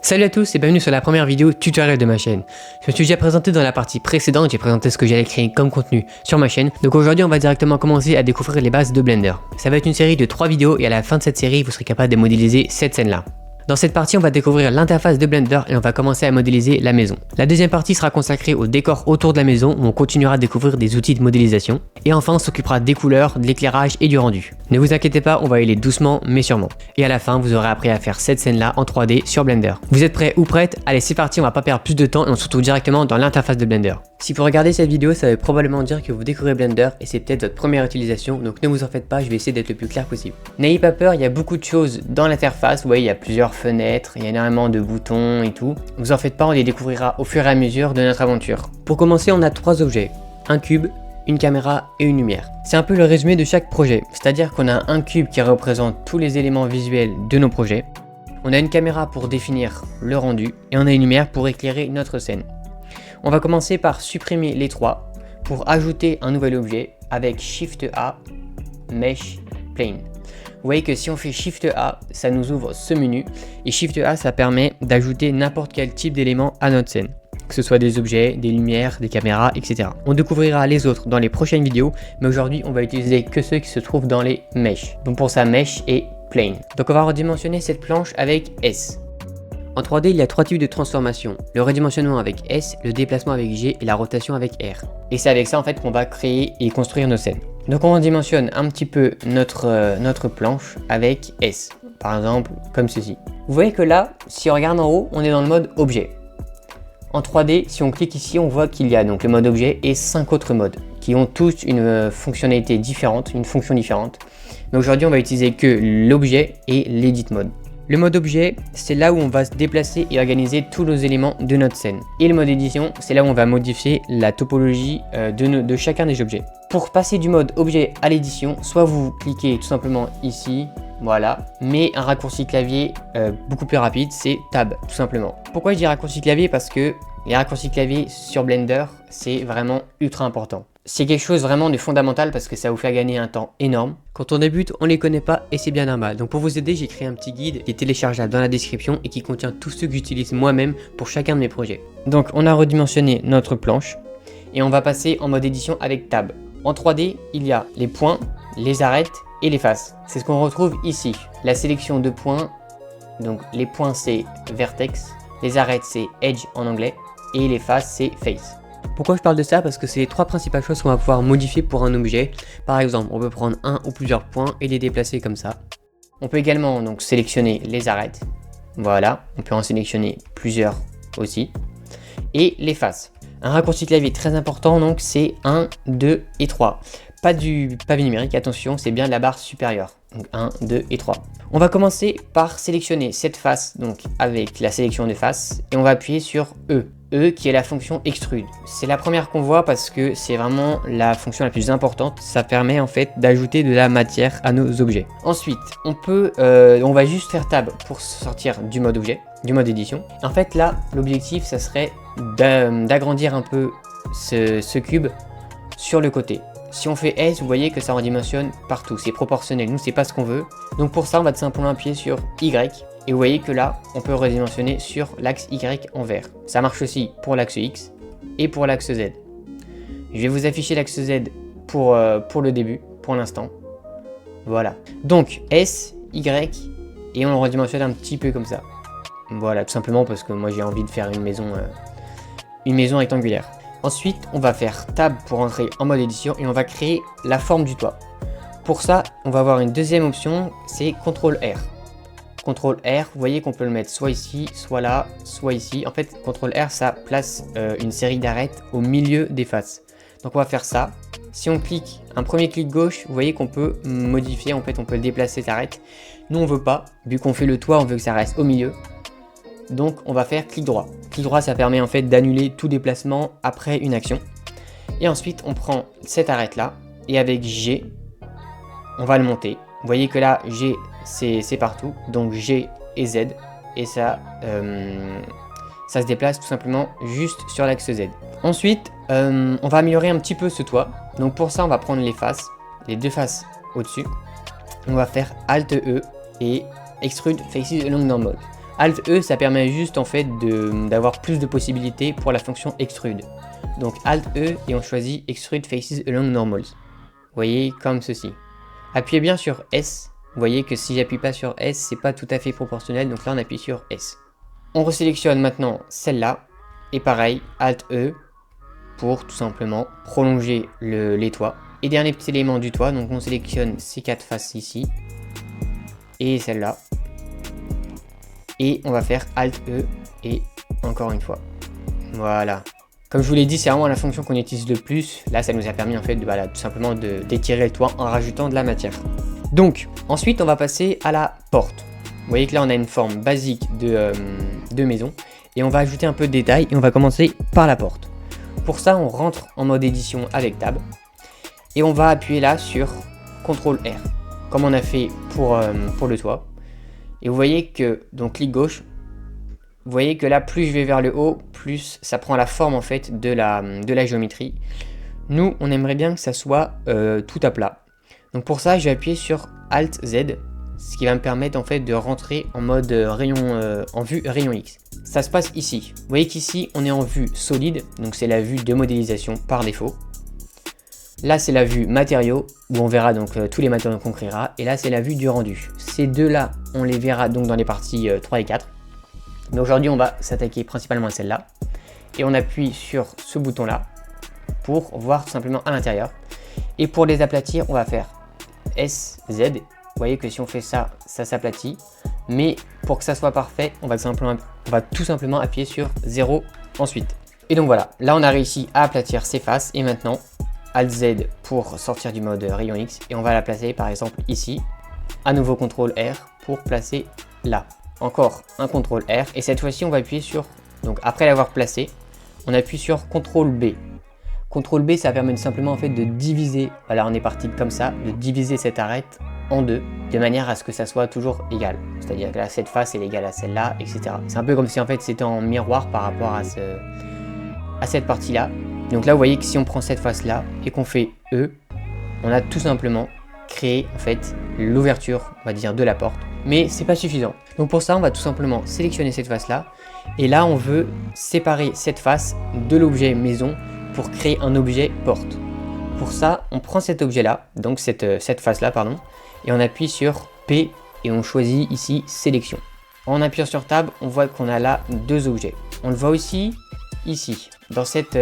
Salut à tous et bienvenue sur la première vidéo tutoriel de ma chaîne. Je me suis déjà présenté dans la partie précédente, j'ai présenté ce que j'allais créer comme contenu sur ma chaîne. Donc aujourd'hui on va directement commencer à découvrir les bases de Blender. Ça va être une série de 3 vidéos et à la fin de cette série vous serez capable de modéliser cette scène là. Dans cette partie, on va découvrir l'interface de Blender et on va commencer à modéliser la maison. La deuxième partie sera consacrée au décor autour de la maison où on continuera à découvrir des outils de modélisation. Et enfin, on s'occupera des couleurs, de l'éclairage et du rendu. Ne vous inquiétez pas, on va y aller doucement mais sûrement. Et à la fin, vous aurez appris à faire cette scène-là en 3D sur Blender. Vous êtes prêts ou prêtes? Allez, c'est parti, on va pas perdre plus de temps et on se retrouve directement dans l'interface de Blender. Si vous regardez cette vidéo, ça veut probablement dire que vous découvrez Blender et c'est peut-être votre première utilisation, donc ne vous en faites pas, je vais essayer d'être le plus clair possible. N'ayez pas peur, il y a beaucoup de choses dans l'interface, vous voyez, il y a plusieurs fenêtres, il y a énormément de boutons et tout. Vous en faites pas, on les découvrira au fur et à mesure de notre aventure. Pour commencer, on a 3 objets, un cube, une caméra et une lumière. C'est un peu le résumé de chaque projet, c'est-à-dire qu'on a un cube qui représente tous les éléments visuels de nos projets, on a une caméra pour définir le rendu et on a une lumière pour éclairer notre scène. On va commencer par supprimer les 3 pour ajouter un nouvel objet avec Shift A, Mesh, Plane. Vous voyez que si on fait Shift A, ça nous ouvre ce menu et Shift A, ça permet d'ajouter n'importe quel type d'élément à notre scène. Que ce soit des objets, des lumières, des caméras, etc. On découvrira les autres dans les prochaines vidéos, mais aujourd'hui, on va utiliser que ceux qui se trouvent dans les Mesh. Donc pour ça, Mesh et Plane. Donc on va redimensionner cette planche avec S. En 3D, il y a 3 types de transformation. Le redimensionnement avec S, le déplacement avec G et la rotation avec R. Et c'est avec ça en fait qu'on va créer et construire nos scènes. Donc on redimensionne un petit peu notre planche avec S. Par exemple, comme ceci. Vous voyez que là, si on regarde en haut, on est dans le mode objet. En 3D, si on clique ici, on voit qu'il y a donc le mode objet et 5 autres modes qui ont tous une fonctionnalité différente, une fonction différente. Mais aujourd'hui, on va utiliser que l'objet et l'edit mode. Le mode objet, c'est là où on va se déplacer et organiser tous nos éléments de notre scène. Et le mode édition, c'est là où on va modifier la topologie de chacun des objets. Pour passer du mode objet à l'édition, soit vous cliquez tout simplement ici, voilà, mais un raccourci clavier beaucoup plus rapide, c'est Tab, tout simplement. Pourquoi je dis raccourci clavier? Parce que les raccourcis clavier sur Blender, c'est vraiment ultra important. C'est quelque chose vraiment de fondamental parce que ça vous fait gagner un temps énorme. Quand on débute, on les connaît pas et c'est bien normal. Donc pour vous aider, j'ai créé un petit guide qui est téléchargeable dans la description et qui contient tous ceux que j'utilise moi-même pour chacun de mes projets. Donc on a redimensionné notre planche et on va passer en mode édition avec Tab. En 3D, il y a les points, les arêtes et les faces. C'est ce qu'on retrouve ici. La sélection de points, donc les points c'est Vertex, les arêtes c'est Edge en anglais et les faces c'est Face. Pourquoi je parle de ça? Parce que c'est les 3 principales choses qu'on va pouvoir modifier pour un objet. Par exemple, on peut prendre un ou plusieurs points et les déplacer comme ça. On peut également donc sélectionner les arêtes. Voilà, on peut en sélectionner plusieurs aussi. Et les faces. Un raccourci clavier très important donc c'est 1, 2 et 3. Pas du pavé numérique, attention, c'est bien la barre supérieure. Donc 1, 2 et 3. On va commencer par sélectionner cette face donc avec la sélection des faces et on va appuyer sur E. E qui est la fonction extrude. C'est la première qu'on voit parce que c'est vraiment la fonction la plus importante. Ça permet en fait d'ajouter de la matière à nos objets. Ensuite, on va juste faire Tab pour sortir du mode objet, du mode édition. En fait là, l'objectif ça serait d'agrandir un peu ce cube sur le côté. Si on fait S, vous voyez que ça redimensionne partout, c'est proportionnel, nous c'est pas ce qu'on veut. Donc pour ça, on va tout simplement appuyer sur Y. Et vous voyez que là, on peut redimensionner sur l'axe Y en vert. Ça marche aussi pour l'axe X et pour l'axe Z. Je vais vous afficher l'axe Z pour le début, pour l'instant. Voilà. Donc S, Y, et on le redimensionne un petit peu comme ça. Voilà, tout simplement parce que moi j'ai envie de faire une maison rectangulaire. Ensuite, on va faire Tab pour entrer en mode édition et on va créer la forme du toit. Pour ça, on va avoir une deuxième option, c'est CTRL R. CTRL R, vous voyez qu'on peut le mettre soit ici, soit là, soit ici. En fait, CTRL R, ça place une série d'arêtes au milieu des faces. Donc on va faire ça. Si on clique, un premier clic gauche, vous voyez qu'on peut modifier, en fait, on peut déplacer cette arête. Nous, on veut pas, vu qu'on fait le toit, on veut que ça reste au milieu. Donc on va faire clic droit. Clic droit, ça permet en fait d'annuler tout déplacement après une action. Et ensuite, on prend cette arête là et avec G, on va le monter. Vous voyez que là, G, c'est partout. Donc G et Z. Et ça se déplace tout simplement juste sur l'axe Z. Ensuite, on va améliorer un petit peu ce toit. Donc pour ça, on va prendre les faces, les 2 faces au-dessus. On va faire Alt E et Extrude Faces Along Normal. Alt E, ça permet juste en fait d'avoir plus de possibilités pour la fonction extrude. Donc Alt E et on choisit Extrude Faces Along Normals. Vous voyez, comme ceci. Appuyez bien sur S. Vous voyez que si j'appuie pas sur S, c'est pas tout à fait proportionnel. Donc là, on appuie sur S. On resélectionne maintenant celle-là. Et pareil, Alt E pour tout simplement prolonger les toits. Et dernier petit élément du toit. Donc on sélectionne ces 4 faces ici. Et celle-là. Et on va faire Alt E et encore une fois. Voilà. Comme je vous l'ai dit, c'est vraiment la fonction qu'on utilise le plus. Là, ça nous a permis en fait voilà, tout simplement d'étirer le toit en rajoutant de la matière. Donc, ensuite, on va passer à la porte. Vous voyez que là, on a une forme basique de maison. Et on va ajouter un peu de détails et on va commencer par la porte. Pour ça, on rentre en mode édition avec Tab. Et on va appuyer là sur CTRL R, comme on a fait pour le toit. Et vous voyez que, donc clic gauche, vous voyez que là, plus je vais vers le haut, plus ça prend la forme en fait de la géométrie. Nous, on aimerait bien que ça soit tout à plat. Donc pour ça, je vais appuyer sur Alt Z, ce qui va me permettre en fait de rentrer en mode en vue rayon X. Ça se passe ici. Vous voyez qu'ici, on est en vue solide, donc c'est la vue de modélisation par défaut. Là, c'est la vue matériaux, où on verra donc tous les matériaux qu'on créera. Et là, c'est la vue du rendu. Ces deux-là, on les verra donc dans les parties 3 et 4. Mais aujourd'hui, on va s'attaquer principalement à celle-là. Et on appuie sur ce bouton-là pour voir tout simplement à l'intérieur. Et pour les aplatir, on va faire SZ. Vous voyez que si on fait ça, ça s'aplatit. Mais pour que ça soit parfait, on va tout simplement appuyer sur 0 ensuite. Et donc voilà, là on a réussi à aplatir ces faces. Et maintenant, Alt Z pour sortir du mode rayon X. Et on va la placer par exemple ici. À nouveau CTRL R pour placer là. Encore un CTRL R et cette fois-ci on va appuyer sur, donc après l'avoir placé, on appuie sur CTRL B. CTRL B ça permet simplement en fait de diviser, voilà on est parti comme ça, de diviser cette arête en deux, de manière à ce que ça soit toujours égal. C'est-à-dire que là cette face est égale à celle-là, etc. C'est un peu comme si en fait c'était en miroir par rapport à cette partie-là. Donc là vous voyez que si on prend cette face-là et qu'on fait E, on a tout simplement créé en fait l'ouverture, on va dire, de la porte. Mais c'est pas suffisant. Donc pour ça, on va tout simplement sélectionner cette face-là. Et là, on veut séparer cette face de l'objet maison pour créer un objet porte. Pour ça, on prend cet objet-là, donc cette face-là, pardon, et on appuie sur P et on choisit ici sélection. En appuyant sur Tab, on voit qu'on a là deux objets. On le voit aussi ici, dans cette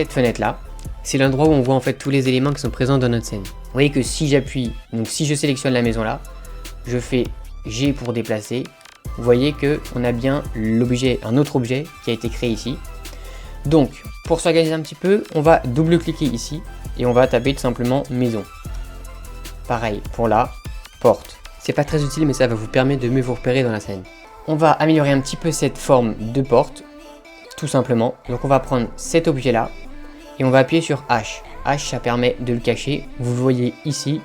fenêtre-là. C'est l'endroit où on voit en fait tous les éléments qui sont présents dans notre scène. Vous voyez que si j'appuie, donc si je sélectionne la maison là, je fais G pour déplacer, vous voyez que on a bien l'objet, un autre objet qui a été créé ici. Donc pour s'organiser un petit peu, on va double-cliquer ici et on va taper tout simplement maison. Pareil pour la porte. C'est pas très utile mais ça va vous permettre de mieux vous repérer dans la scène. On va améliorer un petit peu cette forme de porte, tout simplement. Donc on va prendre cet objet là et on va appuyer sur H. H ça permet de le cacher. Vous voyez ici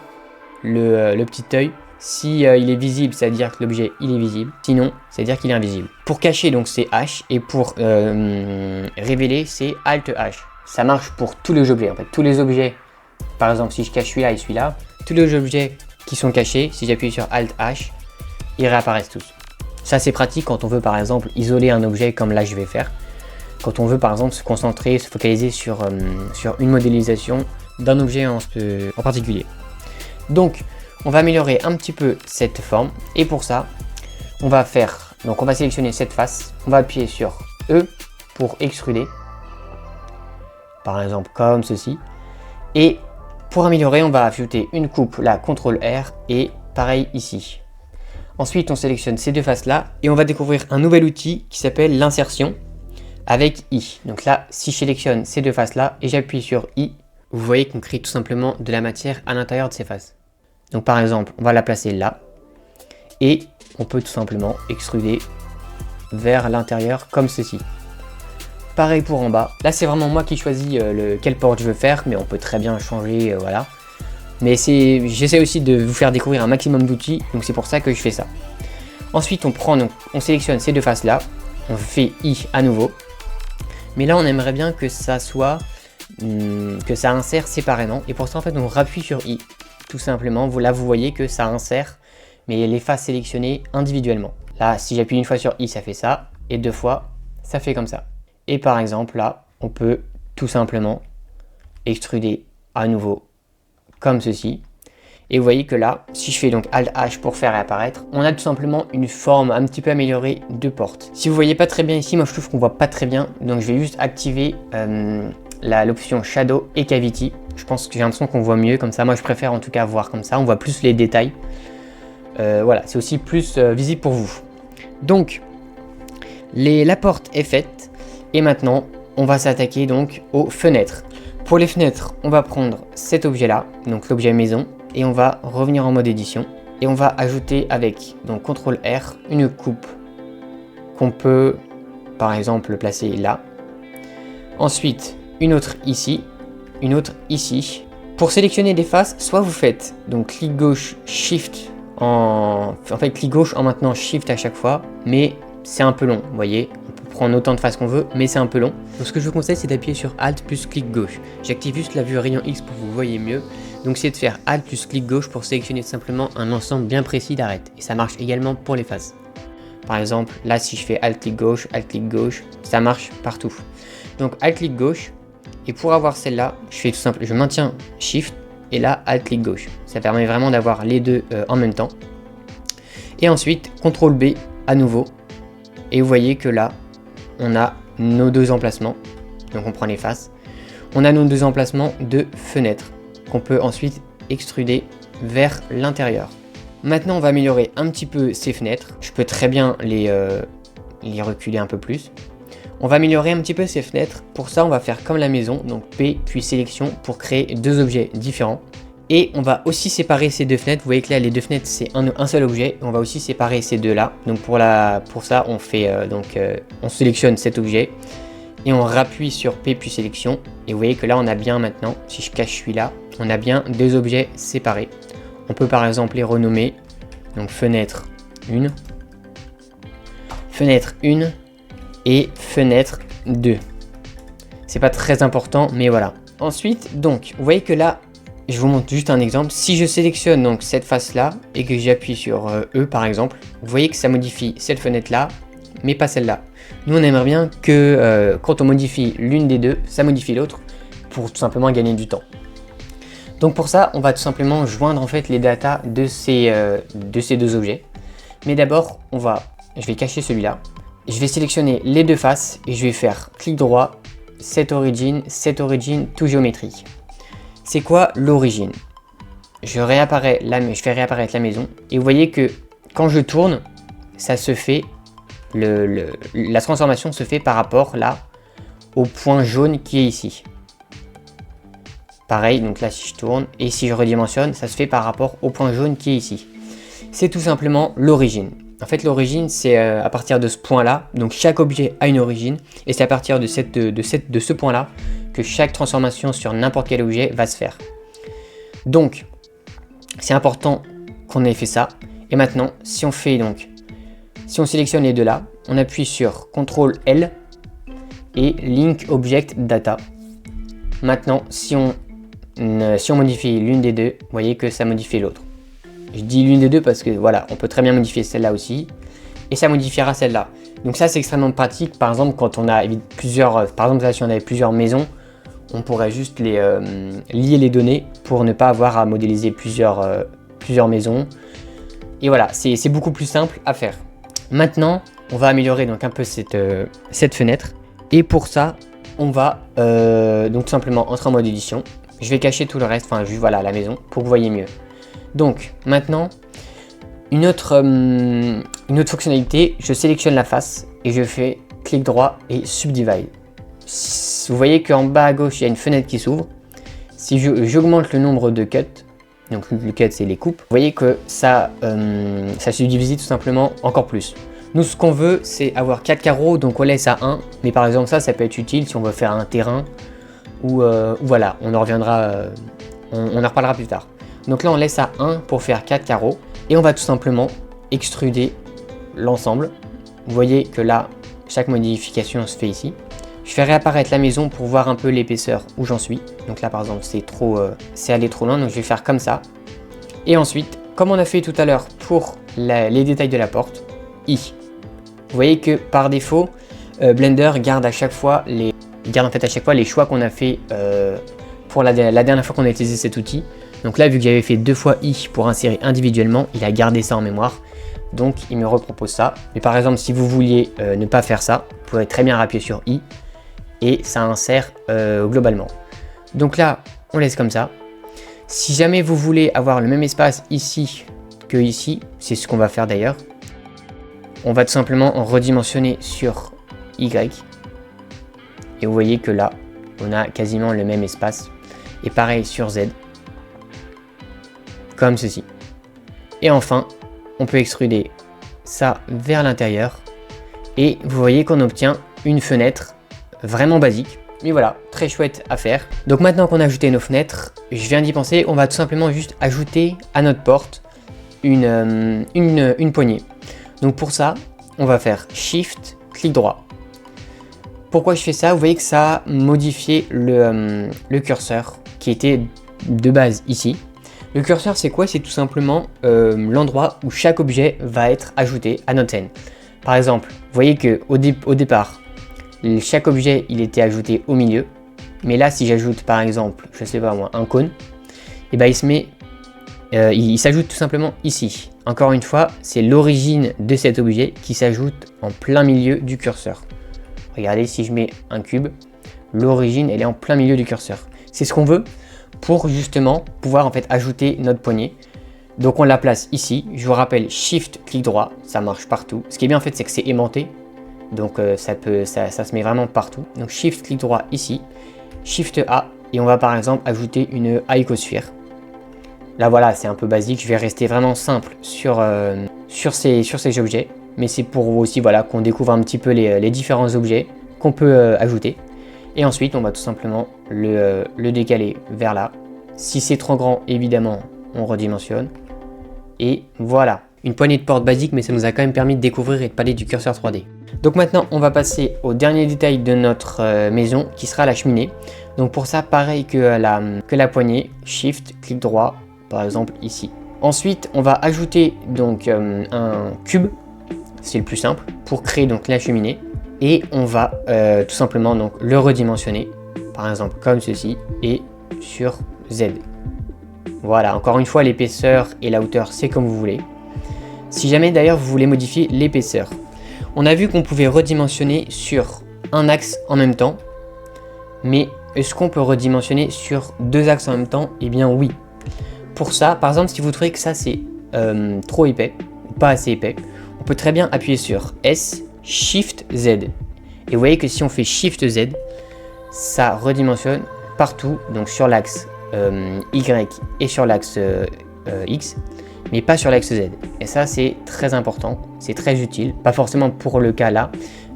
le petit œil. Si il est visible, c'est-à-dire que l'objet il est visible. Sinon, c'est-à-dire qu'il est invisible. Pour cacher, donc c'est H. Et pour révéler, c'est Alt H. Ça marche pour tous les objets. En fait, tous les objets, par exemple, si je cache celui-là et celui-là, tous les objets qui sont cachés, si j'appuie sur Alt H, ils réapparaissent tous. Ça, c'est pratique quand on veut, par exemple, isoler un objet comme là je vais faire. Quand on veut, par exemple, se concentrer, se focaliser sur une modélisation d'un objet en particulier. Donc, on va améliorer un petit peu cette forme et pour ça, on va sélectionner cette face, on va appuyer sur E pour extruder, par exemple comme ceci. Et pour améliorer, on va ajouter une coupe, là, CTRL R et pareil ici. Ensuite, on sélectionne ces deux faces là et on va découvrir un nouvel outil qui s'appelle l'insertion avec I. Donc là, si je sélectionne ces deux faces là et j'appuie sur I, vous voyez qu'on crée tout simplement de la matière à l'intérieur de ces faces. Donc par exemple, on va la placer là et on peut tout simplement extruder vers l'intérieur comme ceci. Pareil pour en bas. Là, c'est vraiment moi qui choisis quelle porte je veux faire, mais on peut très bien changer, voilà. Mais j'essaie aussi de vous faire découvrir un maximum d'outils, donc c'est pour ça que je fais ça. Ensuite, on sélectionne ces deux faces là, on fait I à nouveau. Mais là, on aimerait bien que ça soit, que ça insère séparément. Et pour ça, en fait, on rappuie sur I. Tout simplement, là vous voyez que ça insère, mais les faces sélectionnées individuellement. Là, si j'appuie une fois sur I, ça fait ça, et 2 fois, ça fait comme ça. Et par exemple, là, on peut tout simplement extruder à nouveau, comme ceci. Et vous voyez que là, si je fais donc Alt H pour faire réapparaître, on a tout simplement une forme un petit peu améliorée de porte. Si vous voyez pas très bien ici, moi je trouve qu'on voit pas très bien, donc je vais juste activer l'option Shadow et Cavity. Je pense que j'ai l'impression qu'on voit mieux comme ça. Moi je préfère en tout cas voir comme ça, on voit plus les détails. Voilà, c'est aussi plus visible pour vous. Donc, la porte est faite et maintenant on va s'attaquer donc aux fenêtres. Pour les fenêtres, on va prendre cet objet là, donc l'objet maison, et on va revenir en mode édition et on va ajouter avec donc CTRL R une coupe qu'on peut par exemple placer là. Ensuite une autre ici, une autre ici. Pour sélectionner des faces, soit vous faites donc clic gauche Shift en fait clic gauche en maintenant Shift à chaque fois, mais c'est un peu long, vous voyez. On peut prendre autant de faces qu'on veut, mais c'est un peu long. Donc ce que je vous conseille, c'est d'appuyer sur Alt plus clic gauche. J'active juste la vue rayon X pour que vous voyez mieux. Donc c'est de faire Alt plus clic gauche pour sélectionner simplement un ensemble bien précis d'arêtes. Et ça marche également pour les faces. Par exemple, là si je fais Alt clic gauche, ça marche partout. Donc Alt clic gauche, et pour avoir celle-là, je fais tout simple, je maintiens Shift, et là Alt clic gauche. Ça permet vraiment d'avoir les deux en même temps. Et ensuite, CTRL B à nouveau. Et vous voyez que là, on a nos deux emplacements. Donc on prend les faces. On a nos deux emplacements de fenêtres qu'on peut ensuite extruder vers l'intérieur. Maintenant, on va améliorer un petit peu ces fenêtres. Je peux très bien les reculer un peu plus. On va améliorer un petit peu ces fenêtres. Pour ça, on va faire comme la maison, donc P puis sélection pour créer deux objets différents. Et on va aussi séparer ces deux fenêtres. Vous voyez que là, les deux fenêtres, c'est un seul objet. On va aussi séparer ces deux-là. Donc pour ça, on fait on sélectionne cet objet et on rappuie sur P puis sélection. Et vous voyez que là, on a bien maintenant, si je cache celui-là, on a bien deux objets séparés. On peut par exemple les renommer. Donc fenêtre 1, fenêtre 1 et fenêtre 2. C'est pas très important, mais voilà. Ensuite, donc, vous voyez que là, je vous montre juste un exemple. Si je sélectionne donc cette face là et que j'appuie sur E par exemple, vous voyez que ça modifie cette fenêtre là, mais pas celle-là. Nous on aimerait bien que quand on modifie l'une des deux, ça modifie l'autre pour tout simplement gagner du temps. Donc pour ça, on va tout simplement joindre en fait les datas de ces deux objets. Mais d'abord, je vais cacher celui-là. Je vais sélectionner les deux faces et je vais faire clic droit, Set Origin, to géométrie. C'est quoi l'origine? Je fais réapparaître la maison et vous voyez que quand je tourne, ça se fait, la transformation se fait par rapport là au point jaune qui est ici. Pareil, donc là si je tourne et si je redimensionne, ça se fait par rapport au point jaune qui est ici. C'est tout simplement l'origine. En fait, l'origine, c'est à partir de ce point-là. Donc, chaque objet a une origine. Et c'est à partir de ce point-là que chaque transformation sur n'importe quel objet va se faire. Donc, c'est important qu'on ait fait ça. Et maintenant, si on sélectionne les deux là, on appuie sur CTRL L et Link Object Data. Maintenant, si on modifie l'une des deux, vous voyez que ça modifie l'autre. Je dis l'une des deux parce que voilà, on peut très bien modifier celle-là aussi. Et ça modifiera celle-là. Donc ça, c'est extrêmement pratique. Par exemple, quand on a plusieurs... Par exemple, là, si on avait plusieurs maisons, on pourrait juste lier les données pour ne pas avoir à modéliser plusieurs maisons. Et voilà, c'est beaucoup plus simple à faire. Maintenant, on va améliorer donc un peu cette fenêtre. Et pour ça, on va donc tout simplement entrer en mode édition. Je vais cacher tout le reste, enfin juste voilà la maison pour que vous voyez mieux. Donc maintenant, une autre fonctionnalité, je sélectionne la face et je fais clic droit et subdivide. Vous voyez qu'en bas à gauche, il y a une fenêtre qui s'ouvre. Si j'augmente le nombre de cuts, donc le cut c'est les coupes, vous voyez que ça subdivise tout simplement encore plus. Nous ce qu'on veut c'est avoir 4 carreaux, donc on laisse à 1, mais par exemple ça peut être utile si on veut faire un terrain ou voilà, on en reviendra, on en reparlera plus tard. Donc là on laisse à 1 pour faire 4 carreaux et on va tout simplement extruder l'ensemble. Vous voyez que là chaque modification se fait ici. Je fais réapparaître la maison pour voir un peu l'épaisseur où j'en suis. Donc là par exemple c'est allé trop loin, donc je vais faire comme ça. Et ensuite, comme on a fait tout à l'heure pour les détails de la porte, I. Vous voyez que par défaut, Blender garde à chaque fois les choix qu'on a fait pour la dernière fois qu'on a utilisé cet outil. Donc là, vu que j'avais fait 2 fois I pour insérer individuellement, il a gardé ça en mémoire. Donc il me repropose ça. Mais par exemple, si vous vouliez ne pas faire ça, vous pourrez très bien appuyer sur I et ça insère globalement. Donc là, on laisse comme ça. Si jamais vous voulez avoir le même espace ici que ici, c'est ce qu'on va faire d'ailleurs. On va tout simplement en redimensionner sur Y. Et vous voyez que là, on a quasiment le même espace. Et pareil sur Z. Comme ceci. Et enfin, on peut extruder ça vers l'intérieur. Et vous voyez qu'on obtient une fenêtre vraiment basique. Mais voilà, très chouette à faire. Donc maintenant qu'on a ajouté nos fenêtres, je viens d'y penser, on va tout simplement juste ajouter à notre porte une poignée. Donc pour ça, on va faire Shift, clic droit. Pourquoi je fais ça? Vous voyez que ça a modifié le curseur qui était de base ici. Le curseur, c'est quoi? C'est tout simplement l'endroit où chaque objet va être ajouté à notre scène. Par exemple, vous voyez qu'au départ, chaque objet il était ajouté au milieu. Mais là, si j'ajoute par exemple, je sais pas moi, un cône, et ben il s'ajoute tout simplement ici. Encore une fois, c'est l'origine de cet objet qui s'ajoute en plein milieu du curseur. Regardez, si je mets un cube, l'origine elle est en plein milieu du curseur. C'est ce qu'on veut pour justement pouvoir en fait ajouter notre poignée. Donc on la place ici. Je vous rappelle, Shift, clic droit, ça marche partout. Ce qui est bien en fait, c'est que c'est aimanté. Donc ça se met vraiment partout. Donc Shift, clic droit ici, Shift A, et on va par exemple ajouter une icosphère. Là voilà, c'est un peu basique, je vais rester vraiment simple sur ces objets. Mais c'est pour aussi voilà, qu'on découvre un petit peu les différents objets qu'on peut ajouter. Et ensuite, on va tout simplement le décaler vers là. Si c'est trop grand, évidemment, on redimensionne. Et voilà, une poignée de porte basique, mais ça nous a quand même permis de découvrir et de parler du curseur 3D. Donc maintenant, on va passer au dernier détail de notre maison, qui sera la cheminée. Donc pour ça, pareil que la poignée, Shift, clic droit, par exemple ici. Ensuite, on va ajouter donc un cube, c'est le plus simple, pour créer donc la cheminée. Et on va tout simplement donc le redimensionner, par exemple comme ceci, et sur Z. Voilà, encore une fois, l'épaisseur et la hauteur, c'est comme vous voulez. Si jamais d'ailleurs vous voulez modifier l'épaisseur, on a vu qu'on pouvait redimensionner sur un axe en même temps, mais est-ce qu'on peut redimensionner sur 2 axes en même temps? Eh bien oui. Pour ça, par exemple, si vous trouvez que ça c'est trop épais, ou pas assez épais, on peut très bien appuyer sur S, Shift Z. Et vous voyez que si on fait Shift Z, ça redimensionne partout, donc sur l'axe Y et sur l'axe X, mais pas sur l'axe Z. Et ça, c'est très important, c'est très utile. Pas forcément pour le cas là,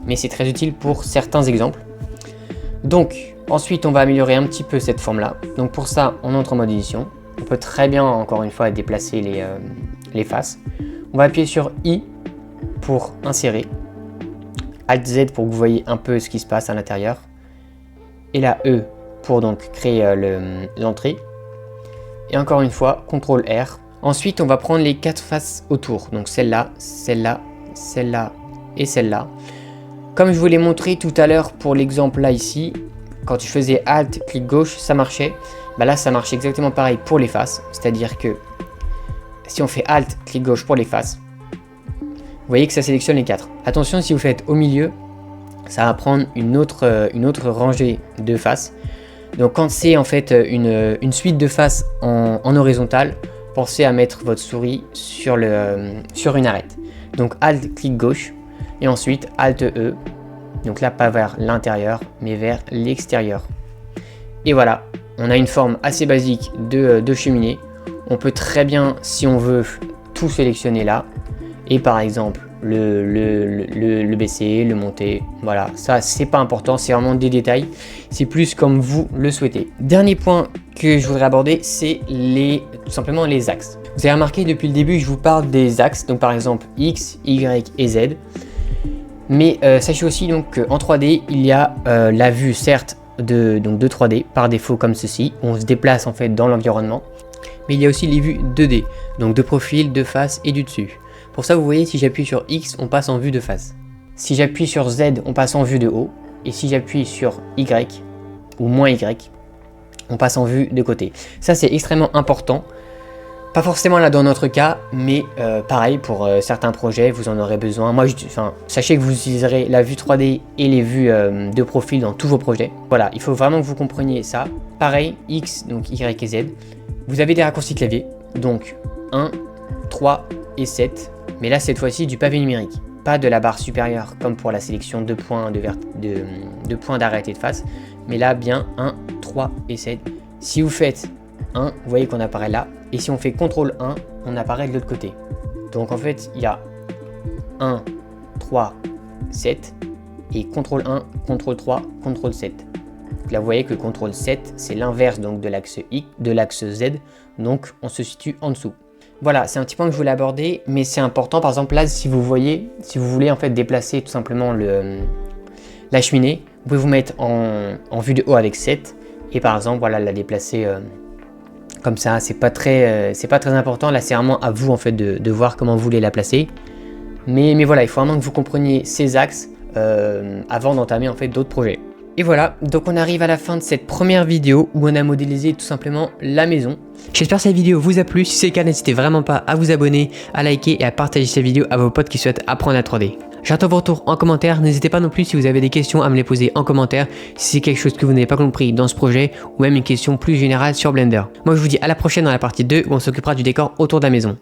mais c'est très utile pour certains exemples. Donc, ensuite, on va améliorer un petit peu cette forme-là. Donc pour ça, on entre en mode édition. On peut très bien, encore une fois, déplacer les faces. On va appuyer sur I pour insérer. Alt Z pour que vous voyez un peu ce qui se passe à l'intérieur. Et la E pour donc créer l'entrée. Et encore une fois, CTRL R. Ensuite, on va prendre les 4 faces autour. Donc celle-là, celle-là, celle-là et celle-là. Comme je vous l'ai montré tout à l'heure pour l'exemple là ici, quand je faisais Alt, clic gauche, ça marchait. Bah là, ça marche exactement pareil pour les faces. C'est-à-dire que si on fait Alt, clic gauche pour les faces, vous voyez que ça sélectionne les 4. Attention, si vous faites au milieu, ça va prendre une autre rangée de faces. Donc quand c'est en fait une suite de faces en horizontale, pensez à mettre votre souris sur une arête. Donc Alt, clic gauche, et ensuite Alt E. Donc là, pas vers l'intérieur, mais vers l'extérieur. Et voilà, on a une forme assez basique de cheminée. On peut très bien, si on veut, tout sélectionner là. Et par exemple, le baisser, le monter. Voilà, ça, c'est pas important, c'est vraiment des détails. C'est plus comme vous le souhaitez. Dernier point que je voudrais aborder, c'est tout simplement les axes. Vous avez remarqué, depuis le début, je vous parle des axes. Donc par exemple, X, Y et Z. Mais sachez aussi donc qu'en 3D, il y a la vue, certes, de 3D, par défaut comme ceci. On se déplace en fait dans l'environnement. Mais il y a aussi les vues 2D, donc de profil, de face et du dessus. Pour ça, vous voyez, si j'appuie sur X, on passe en vue de face. Si j'appuie sur Z, on passe en vue de haut. Et si j'appuie sur Y, ou moins Y, on passe en vue de côté. Ça, c'est extrêmement important. Pas forcément là dans notre cas, mais pareil, pour certains projets, vous en aurez besoin. Moi, sachez que vous utiliserez la vue 3D et les vues de profil dans tous vos projets. Voilà, il faut vraiment que vous compreniez ça. Pareil, X, donc Y et Z. Vous avez des raccourcis clavier, donc 1, 3 et 7. Mais là, cette fois-ci, du pavé numérique. Pas de la barre supérieure, comme pour la sélection 2 points d'arrêt et de face. Mais là, bien 1, 3 et 7. Si vous faites 1, vous voyez qu'on apparaît là. Et si on fait CTRL 1, on apparaît de l'autre côté. Donc en fait, il y a 1, 3, 7. Et CTRL 1, CTRL 3, CTRL 7. Là, vous voyez que CTRL 7, c'est l'inverse donc de l'axe X, de l'axe Z. Donc on se situe en dessous. Voilà, c'est un petit point que je voulais aborder, mais c'est important. Par exemple, là, si vous voulez en fait déplacer tout simplement la cheminée, vous pouvez vous mettre en vue de haut avec 7. Et par exemple, voilà, la déplacer comme ça. C'est pas très important. Là, c'est vraiment à vous en fait de voir comment vous voulez la placer. Mais voilà, il faut vraiment que vous compreniez ces axes avant d'entamer en fait d'autres projets. Et voilà, donc on arrive à la fin de cette première vidéo où on a modélisé tout simplement la maison. J'espère que cette vidéo vous a plu. Si c'est le cas, n'hésitez vraiment pas à vous abonner, à liker et à partager cette vidéo à vos potes qui souhaitent apprendre la 3D. J'attends vos retours en commentaire. N'hésitez pas non plus si vous avez des questions à me les poser en commentaire, si c'est quelque chose que vous n'avez pas compris dans ce projet ou même une question plus générale sur Blender. Moi je vous dis à la prochaine dans la partie 2 où on s'occupera du décor autour de la maison.